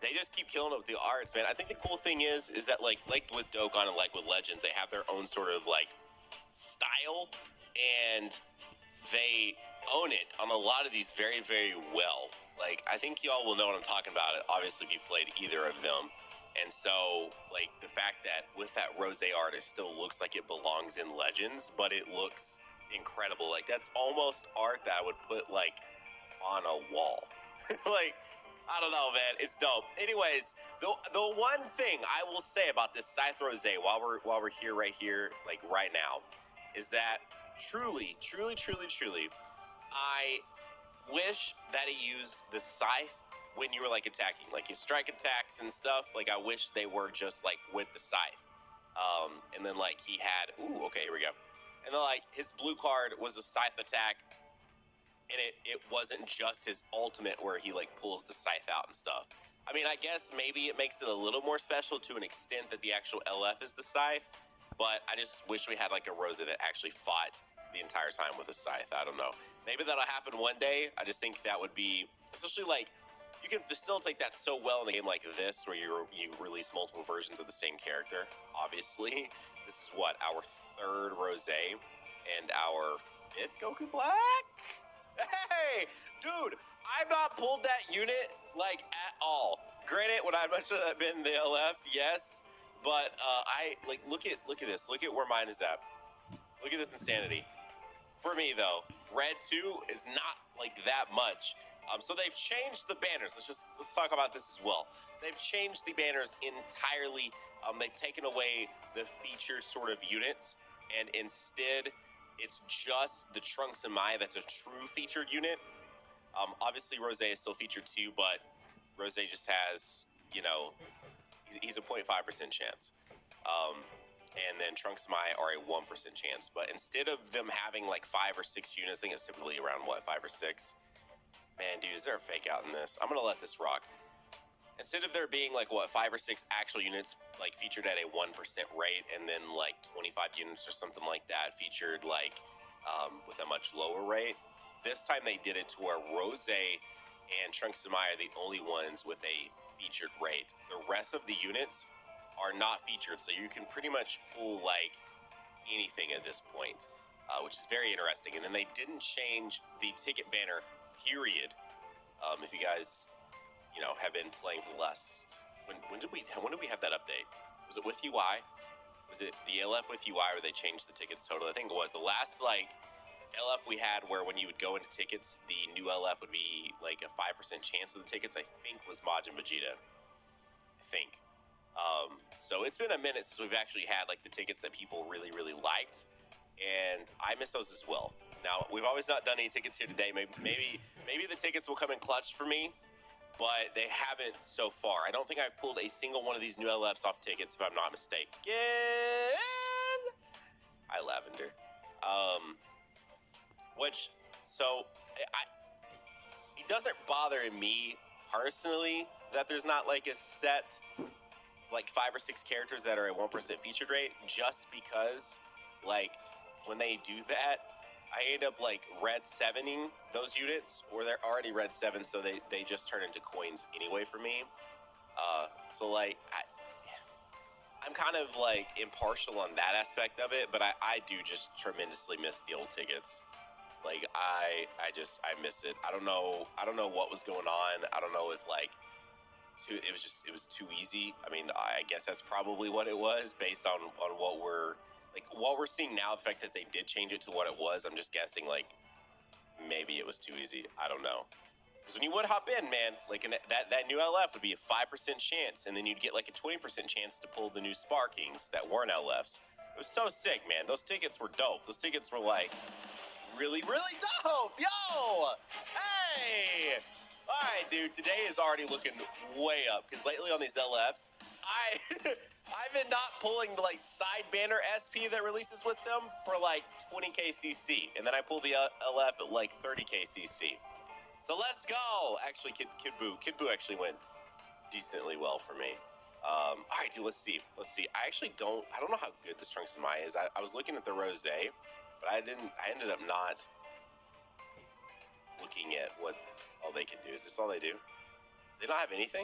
They just keep killing it with the arts, man. I think the cool thing is that like with Dokkan and like with Legends, they have their own sort of like style, and they own it on a lot of these very, very well. Like, I think y'all will know what I'm talking about, obviously, if you played either of them. And so, like, the fact that with that rose art, it still looks like it belongs in Legends, but it looks incredible. Like, that's almost art that I would put, like, on a wall. Like, I don't know, man. It's dope. Anyways, the one thing I will say about this Scythe Rose while we're here, like, right now, is that truly, I wish that he used the scythe when you were like attacking, like his strike attacks and stuff. Like, I wish they were just like with the scythe. And then like he had, ooh, okay, here we go. And then like his blue card was a scythe attack, and it wasn't just his ultimate where he like pulls the scythe out and stuff. I mean, I guess maybe it makes it a little more special to an extent that the actual LF is the scythe, but I just wish we had like a Rosa that actually fought the entire time with a scythe. I don't know. Maybe that'll happen one day. I just think that would be, especially like, you can facilitate that so well in a game like this, where you release multiple versions of the same character. Obviously, this is what, our third Rose and our fifth Goku Black? Hey, dude, I've not pulled that unit like at all. Granted, would I much have been the LF? Yes, but I like look at this. Look at where mine is at. Look at this insanity. For me though, red 2 is not like that much. So they've changed the banners. Let's talk about this as well. They've changed the banners entirely. They've taken away the featured sort of units, and instead it's just the Trunks and Mai that's a true featured unit. Obviously Rose is still featured too, but Rose just has, you know, he's a 0.5% chance. And then Trunks and Mai are a 1% chance. But instead of them having like 5 or 6 units, I think it's typically around what, 5 or 6? Man, dude, is there a fake out in this? I'm gonna let this rock. Instead of there being like what, 5 or 6 actual units like featured at a 1% rate, and then like 25 units or something like that featured like with a much lower rate, this time they did it to where Rose and Trunks and Mai are the only ones with a featured rate. The rest of the units are not featured, so you can pretty much pull like anything at this point, which is very interesting. And then they didn't change the ticket banner, period. If you guys, you know, have been playing for the last, when did we have that update? Was it with UI? Was it the LF with UI where they changed the tickets total? I think it was the last like LF we had, where when you would go into tickets, the new LF would be like a 5% chance of the tickets. I think was Majin Vegeta. I think. So it's been a minute since we've actually had like the tickets that people really, really liked, and I miss those as well. Now, we've always not done any tickets here today. Maybe the tickets will come in clutch for me, but they haven't so far. I don't think I've pulled a single one of these new LFs off tickets, if I'm not mistaken. Hi, Lavender. It doesn't bother me personally that there's not like a set like 5 or 6 characters that are a 1% featured rate, just because like when they do that, I end up like red 7ing those units, or they're already red 7, so they just turn into coins anyway for me. So like I'm kind of like impartial on that aspect of it, but I do just tremendously miss the old tickets. Like I miss it. I don't know what was going on. I don't know if like it was too easy. I mean, I guess that's probably what it was, based on what we're seeing now. The fact that they did change it to what it was, I'm just guessing like maybe it was too easy. I don't know. Because when you would hop in, man, like that new LF would be a 5% chance, and then you'd get like a 20% chance to pull the new Sparkings that weren't LFs. It was so sick, man. Those tickets were dope. Those tickets were like really, really dope. Yo, hey. All right, dude, today is already looking way up, because lately on these LFs, I've been not pulling the like side banner SP that releases with them for like 20k CC, and then I pull the LF at like 30k CC. So let's go. Actually, Kid Buu actually went decently well for me. All right, dude, let's see. I don't know how good this Trunks and Mai is. I was looking at the Rose, but I ended up not looking at what all they can do. Is this all they do? They don't have anything?